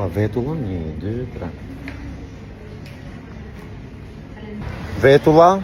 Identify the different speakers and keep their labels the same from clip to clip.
Speaker 1: Vetulla, 1, 2, 3. Vetulla.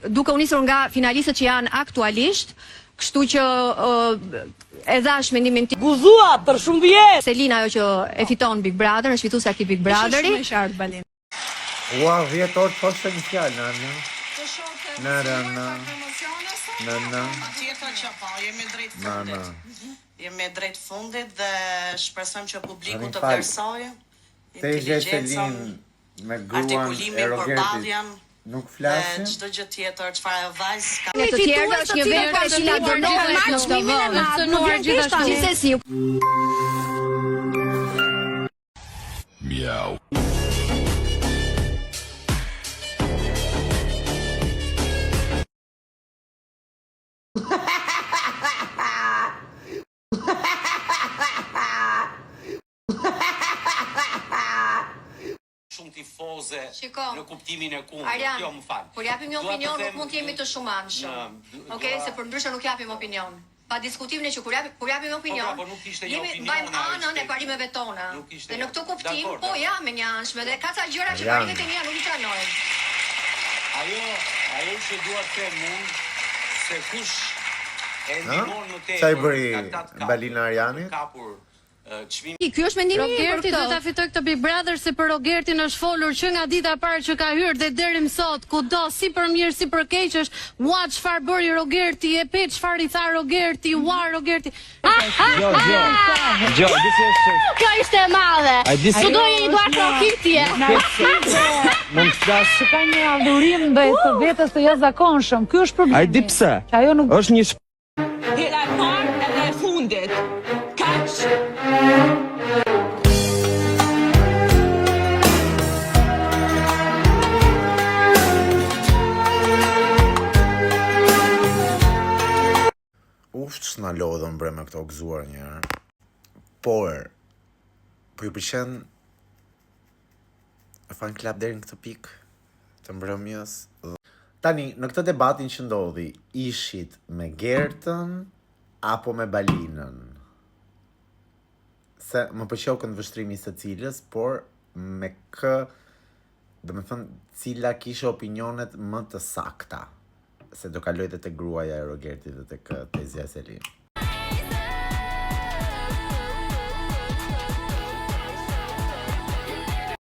Speaker 2: Duke u nisur nga finalistët që janë aktualisht, kështu që e dhash mendimin tim.
Speaker 3: Guzua për shumë vjet.
Speaker 2: Selina ajo që e fiton Big Brother, është fituese e këtij Big Brotheri.
Speaker 3: Shumë e qartë Balin.
Speaker 1: Ua, 10 orë po shë një fjallë, në.
Speaker 4: Tjetër që po, jemi drejt fundit. Jemi drejt fundit dhe shpresojmë që publiku të vlerësojë
Speaker 1: inteligencën,
Speaker 4: artikulimin, përballjen.
Speaker 1: Nuk flasin.
Speaker 4: Çdo gjë tjetër, çfarë vajzë ka.
Speaker 2: Në të tjerë është një vepër e cila dënohet në këtë vend. Gjithsesi.
Speaker 5: Miau.
Speaker 6: Shumë tifoze në kuptimin e kundërt.
Speaker 2: Arian,
Speaker 6: Jo, më fal.
Speaker 2: Kur japim një opinion, nuk mund të jemi të shumanshëm. Okej, se për ndryshe nuk japim opinion. Pa diskutimin e që kur japim opinion, jemi mbajmë anën e parimeve tona. Dhe në këtë kuptim, po jam e njanshme dhe ka ca gjëra që parimet e mia nuk i pranojnë.
Speaker 6: Ajo që dua të them unë, se kush e ndihmon më tepër.
Speaker 1: Sa i bëri Balina Arianit?
Speaker 6: Kapur çmimi.
Speaker 2: Ky është mendimi im për
Speaker 3: Rogerti do ta fitoj këtë Big Brother se për Rogertin është folur që nga dita e parë që ka hyrë dhe deri më sot, kudo si për mirë si për keq është, ua çfarë bëri Rogerti, e pe çfarë i tha Rogerti, ua Rogerti.
Speaker 7: Gjo,
Speaker 3: Kjo ishte e madhe. Su do i dua trokitje.
Speaker 7: mund të flas.
Speaker 8: Ka një adhurim ndaj të vetes të jashtëzakonshëm. Ky është problemi.
Speaker 7: Ai di pse?
Speaker 8: Që ajo nuk
Speaker 7: Është një
Speaker 3: Hera e parë edhe e fundit. Kaq.
Speaker 1: S'na lodhëm bre me këto gëzuar njërë. Por ju pëlqen fan club deri në këtë pikë të mbrëmjes. Tani, në këtë debatin që ndodhi, ishit me Gertën apo me Balinën? Se më pëlqeu këndvështrimi së cilës, por me kë, do me thënë, cila kishe opinionet më të sakta. Se do kaloj dhe të gruaja e Rogertit dhe të Tezja e Selin.